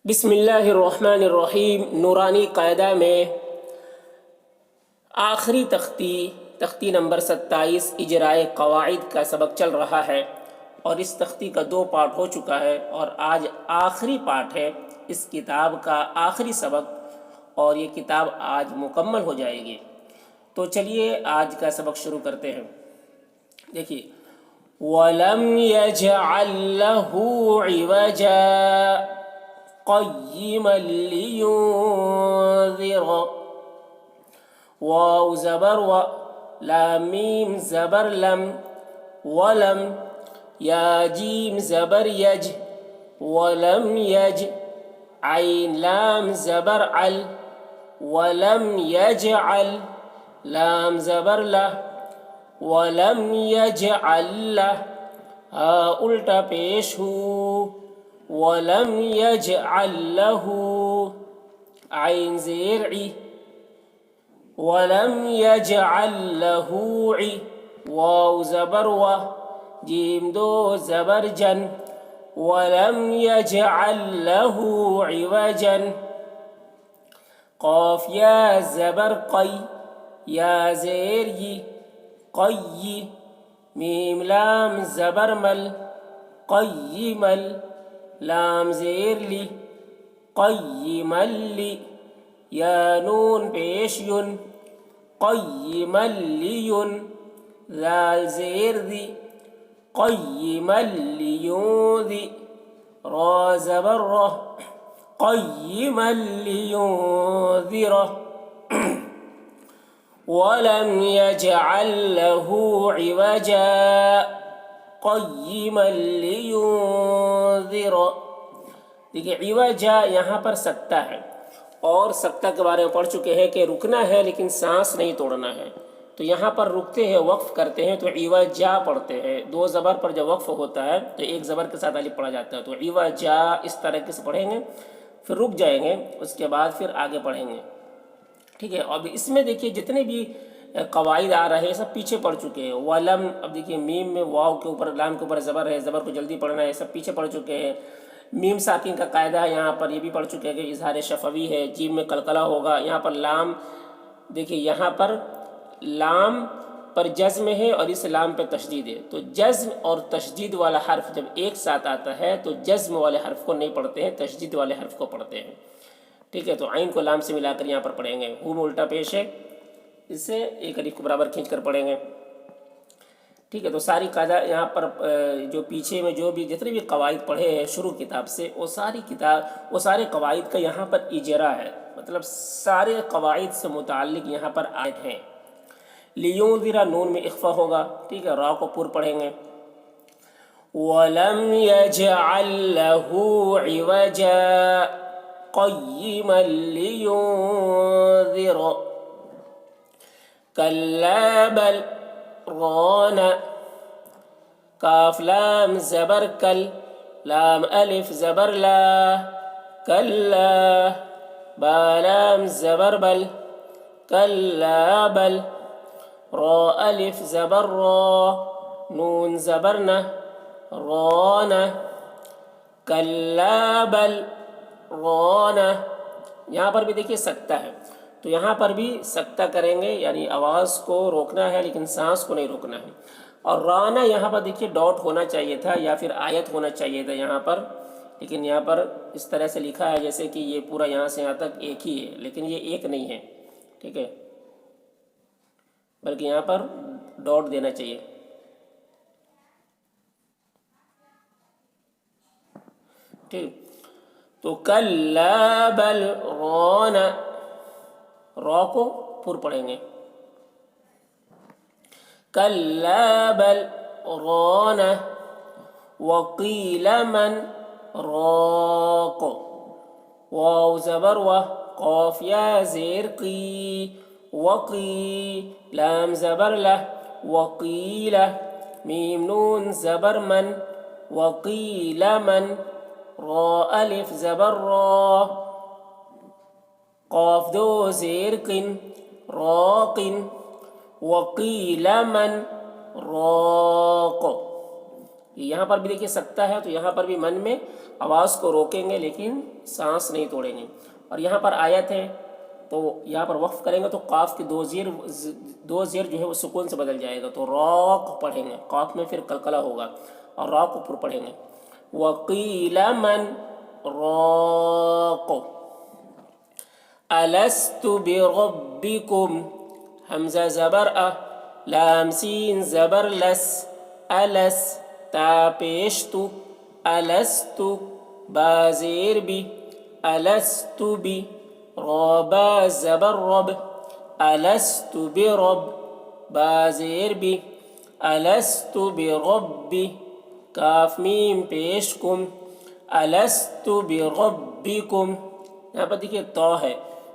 بسم اللہ الرحمن الرحیم۔ نورانی قاعدہ میں آخری تختی نمبر 27 اجرائے قواعد کا سبق چل رہا ہے، اور اس تختی کا 2 پارٹ ہو چکا ہے، اور آج آخری پارٹ ہے اس کتاب کا آخری سبق، اور یہ کتاب آج مکمل ہو جائے گی۔ تو چلیے آج کا سبق شروع کرتے ہیں۔ دیکھیے، وَلَمْ يَجْعَلْ لَهُ عِوَجًا قَيِّمًا لِيُنذِرَ، واو زبر و، لام میم زبر لم، ولم، یا جیم زبر یج، ولم یج، عین لام زبر عل، ولم یجعل، لام زبر لہ، ولم یجعل لہ، ہا الٹا پیش ہو، ولم یجعل لہ، عین زیر عی، ولم یجعل لہ عی، واو زبر و، جیم دو زبر جن، ولم یجعل لہ عوجا، قاف یا زبر قی، یا زیر ی، قی، میم لام زبر مل، قیمل، لام زیر لی، قیمل لی، یا نون پیش ین، قیمل لیون، ذال زیر دی، قیمل لیون، را زبر رہ، قیمل لینذر، ولم یجعل لہ عوجا قیما لینذر۔ دیکھیے، عوجا یہاں پر سکتہ ہے، اور سکتہ کے بارے میں پڑھ چکے ہیں کہ رکنا ہے لیکن سانس نہیں توڑنا ہے۔ تو یہاں پر رکتے ہیں، وقف کرتے ہیں تو عوجا پڑھتے ہیں۔ 2 زبر پر جب وقف ہوتا ہے تو 1 زبر کے ساتھ الف پڑھا جاتا ہے، تو عوجا اس طرح سے پڑھیں گے، پھر رک جائیں گے، اس کے بعد پھر آگے پڑھیں گے، ٹھیک ہے۔ اب اس میں دیکھیے جتنے بھی قواعد آ رہے ہیں سب پیچھے پڑھ چکے ہیں۔ ولم، اب دیکھیے میم میں واو کے اوپر، لام کے اوپر زبر ہے، زبر کو جلدی پڑھنا ہے، سب پیچھے پڑھ چکے ہیں۔ میم ساکن کا قاعدہ ہے یہاں پر، یہ بھی پڑھ چکے ہیں کہ اظہار شفوی ہے، جیم میں قلقلہ ہوگا۔ یہاں پر لام، دیکھیے یہاں پر لام پر جزم ہے اور اس لام پہ تشدید ہے، تو جزم اور تشدید والا حرف جب ایک ساتھ آتا ہے تو جزم والے حرف کو نہیں پڑھتے ہیں، تشدید والے حرف کو پڑھتے ہیں، ٹھیک ہے۔ تو عین کو لام سے ملا کر یہاں پر پڑھیں گے، ہو میں الٹا پیش ہے، اس سے ایک الف کو برابر کھینچ کر پڑھیں گے، ٹھیک ہے۔ تو ساری قاعدہ یہاں پر جو پیچھے میں جو بھی جتنے بھی قواعد پڑھے ہیں شروع کتاب سے، وہ سارے قواعد کا یہاں پر اجرا ہے، مطلب سارے قواعد سے متعلق یہاں پر آئے ہیں۔ لیونذر، نون میں اخفا ہوگا، ٹھیک ہے، را کو پور پڑھیں گے۔ وَلَمْ يَجْعَلْ لَهُ عِوَجًا قَيِّمًا لِيُنذِرَ، كَلَّا بَلْ رَانَ، کاف لام زبر کل، لام الف زبر لا، کلا، با لام زبر بل، کلا بل، را الف زبر را، نون زبر نہ، ران، کلا بل ران۔ یہاں پر بھی دیکھیے سکتہ ہے، تو یہاں پر بھی سکتہ کریں گے، یعنی آواز کو روکنا ہے لیکن سانس کو نہیں روکنا ہے۔ اور رانا یہاں پر دیکھیے ڈاٹ ہونا چاہیے تھا یا پھر آیت ہونا چاہیے تھا یہاں پر، لیکن یہاں پر اس طرح سے لکھا ہے جیسے کہ یہ پورا یہاں سے یہاں تک ایک ہی ہے، لیکن یہ ایک نہیں ہے، ٹھیک ہے، بلکہ یہاں پر ڈاٹ دینا چاہیے، ٹھیک۔ تو کلا بل ران، را کو پور پڑھیں گے، کلا بل ران، وقیل من راق، واو زبر و، قاف یا زیر قی، وقی، لام زبر لہ، وقیل، میم نون زبر من، وقیل من، را الف زبر را، قاف دو زیر قن، راق، وقیل من راق، یہاں پر بھی دیکھیے سکتا ہے، تو یہاں پر بھی من میں آواز کو روکیں گے لیکن سانس نہیں توڑیں گے. اور یہاں پر آیت ہے تو یہاں پر وقف کریں گے تو قاف کے دو زیر جو ہے وہ سکون سے بدل جائے گا، تو راق پڑھیں گے. قاف میں پھر قلقلہ ہوگا اور راق کو پر پڑھیں گے. وقیل من راق الست بربکم، حمزہ زبر لام سین زبر لس، الس تا پیش تو، الست با زیر بی، الست بی، را با زبر رب، الست برب با زیر بی، الست بربی، کاف میم پیش کم، الست بربکم. یہاں پر دیکھیے تو ہے،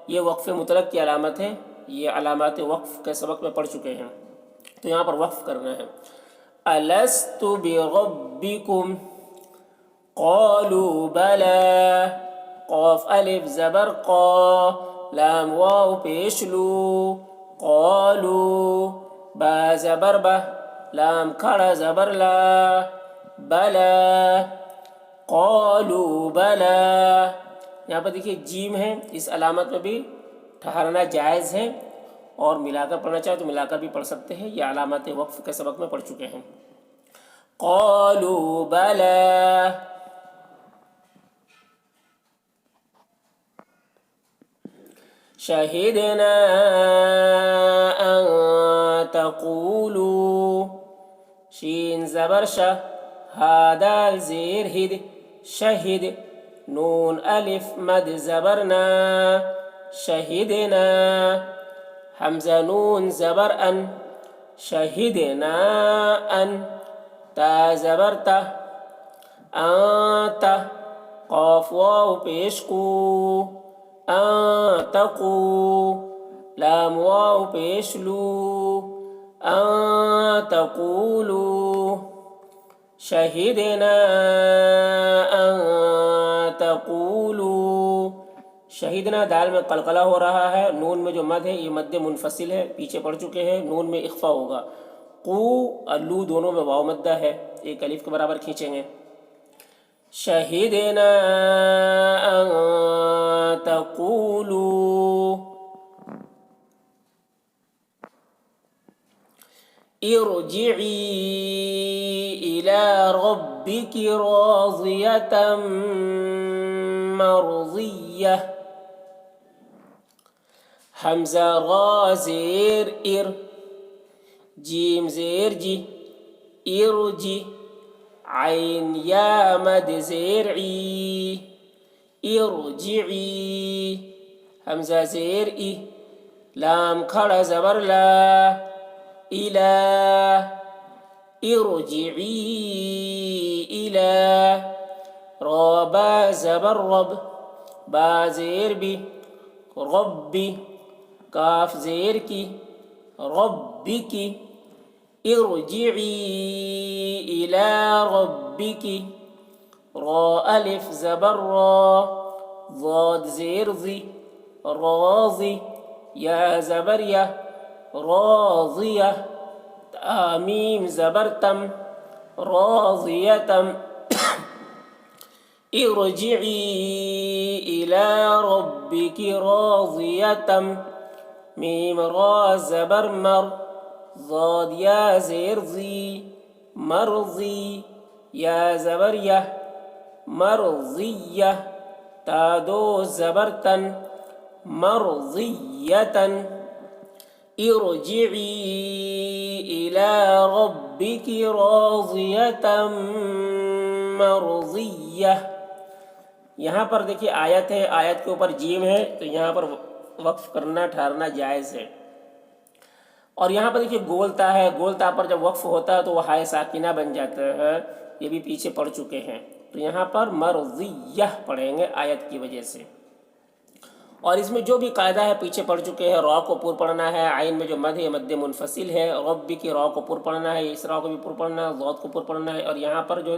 یہ وقف مطلق کی علامت ہے، یہ علامات وقف کے سبق میں پڑھ چکے ہیں، تو یہاں پر وقف کرنا ہے. الست بربکم قالوا بلا، قاف الف زبر قا، لام واو پیش لو، قالوا با زبر با، لام کھڑا زبر لا، بلا قالوا بلا. یہاں پر دیکھیے جیم ہے، اس علامت میں بھی ٹھہرنا جائز ہے، اور ملا کر پڑھنا چاہے تو ملا کر بھی پڑھ سکتے ہیں، یہ علامات وقف کے سبق میں پڑھ چکے ہیں. قالوا بلا. شہدنا ان تقولوا، شین زبر شہ، ہا دال زیر ہد، شہد، نون الف مد زبرنا، شہدنا، حمزہ نون زبر ان، شہدنا ان، تا زبر تا، انت، قاف واو پیش کو، انتقو، لام واو پیش لو، انتقولو. شہدنا ان تقولو، شہدنا دال میں قلقلہ ہو رہا ہے، نون میں جو مد ہے یہ مد منفصل ہے، پیچھے پڑھ چکے ہیں، نون میں اخفا ہوگا. قو اور لو دونوں میں واو مدہ ہے، ایک الف کے برابر کھینچیں گے. شہدنا ان تقولو. ارجعی الى ربک راضیة مرضیة، حمزہ را زیر ار، جیم زیر جی، ارجی، عین یا مد زیر عی، ارجعی، حمزہ زیر ای، لام کھڑا زبر لا، الى، ارجعی الى، را با زبر رب، با زیر بی، ربی، کاف زیر کی، ربی کی، ارجعی الى ربکی، را الف زبر را، ضاد زیر ضی، راضی، یا زبر یا، راضیہ، میم زبر تم، راضیتم. ارجعی الى ربک راضیتم، میم را زبر مر، ضاد یا زیر ضی، مرضی، یا زبر یا، مرضیہ، تا دو زبر تن، مرضیتن. ارجعی الى ربک راضیة مرضیہ. یہاں پر دیکھیے آیت ہے، آیت کے اوپر جیم ہے، تو یہاں پر وقف کرنا ٹھہرنا جائز ہے. اور یہاں پر دیکھیے گولتا ہے، گولتا پر جب وقف ہوتا ہے تو وہ ہائے ساکنہ بن جاتا ہے، یہ بھی پیچھے پڑھ چکے ہیں، تو یہاں پر مرضیہ پڑھیں گے آیت کی وجہ سے. اور اس میں جو بھی قاعدہ ہے پیچھے پڑھ چکے ہیں، را کو پر پڑھنا ہے، عین میں جو مد ہے مد منفصل ہے، رب کی را کو پر پڑھنا ہے، اس را کو بھی پر پڑھنا ہے، ضاد کو پر پڑھنا ہے. اور یہاں پر جو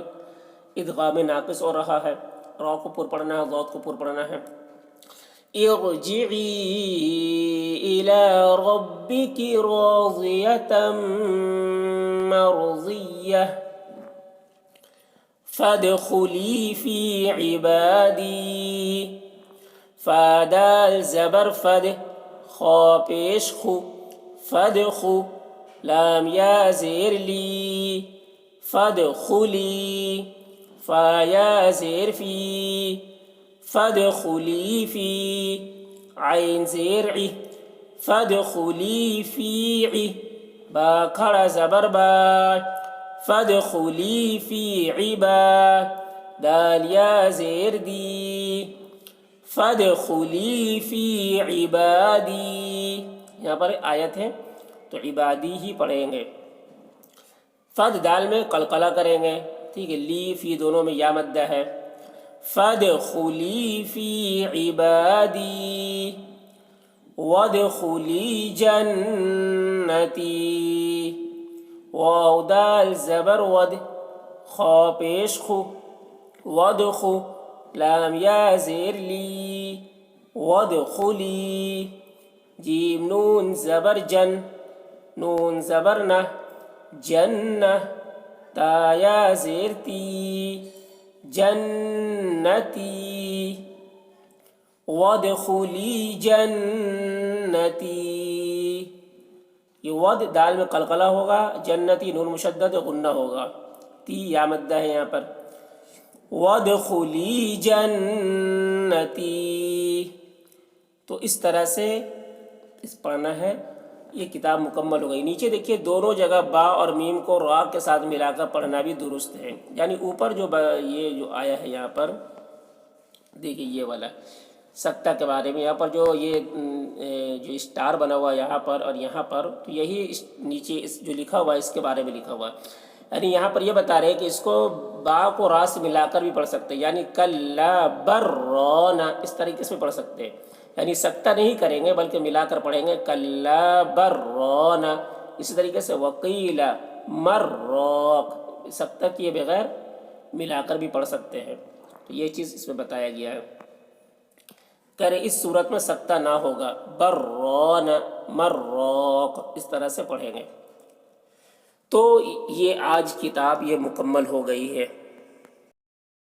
ادغام ناقص ہو رہا ہے، را کو پر پڑھنا ہے، ضاد کو پر پڑھنا ہے. ارجعی الى ربک راضیة مرضیہ. فادخلی فی عبادی، فا دال زبر فد، خا پیش خو، فدخو، لام یا زیر لی، فادخلی، فا یا زیر فی، فادخلی فی، عین زیر عی، فادخلی فی عی، با کھڑا زبر با، فادخلی فی عباد، دال یا زیر دی، فادخلی فی عبادی۔ یہاں پر آیت ہے تو عبادی ہی پڑھیں گے، فد دال میں قلقلہ کریں گے، ٹھیک ہے، لی فی دونوں میں یا مدہ ہے، فادخلی فی عبادی وادخلی جنتی، واو دال زبر ود، خا پیش خو، وادخو، لام یا زیر لی، وادخلی، جیم نون زبر جن، نون زبر نہ، جنہ، تا یا زیر تی، جنتی، وادخلی جنتی، یہ ود دال میں قلقلہ ہوگا، جنتی نون مشدد غنہ ہوگا، تی یا مدہ ہے یہاں پر، وادخلی جنتی۔ تو اس طرح سے اس پڑھنا ہے، یہ کتاب مکمل ہو گئی۔ نیچے دیکھیے دونوں جگہ با اور میم کو را کے ساتھ ملا کر پڑھنا بھی درست ہے، یعنی اوپر یہ جو آیا ہے یہاں پر دیکھیے یہ والا سکتہ کے بارے میں، یہاں پر جو یہ جو اسٹار بنا ہوا ہے یہاں پر اور یہاں پر، تو یہی نیچے جو لکھا ہوا ہے اس کے بارے میں لکھا ہوا ہے، یعنی یہاں پر یہ بتا رہے ہیں کہ اس کو با کو را سے ملا کر بھی پڑھ سکتے ہیں، یعنی کلا برون، اس طریقے سے پڑھ سکتے ہیں، یعنی سکتہ نہیں کریں گے بلکہ ملا کر پڑھیں گے کلا برون، اسی طریقے سے وقیل مروق، سکتہ کیے بغیر ملا کر بھی پڑھ سکتے ہیں، تو یہ چیز اس میں بتایا گیا ہے۔ کہہ رہے اس صورت میں سکتہ نہ ہوگا، برون مروق، اس طرح سے پڑھیں گے۔ تو یہ آج کتاب یہ مکمل ہو گئی ہے۔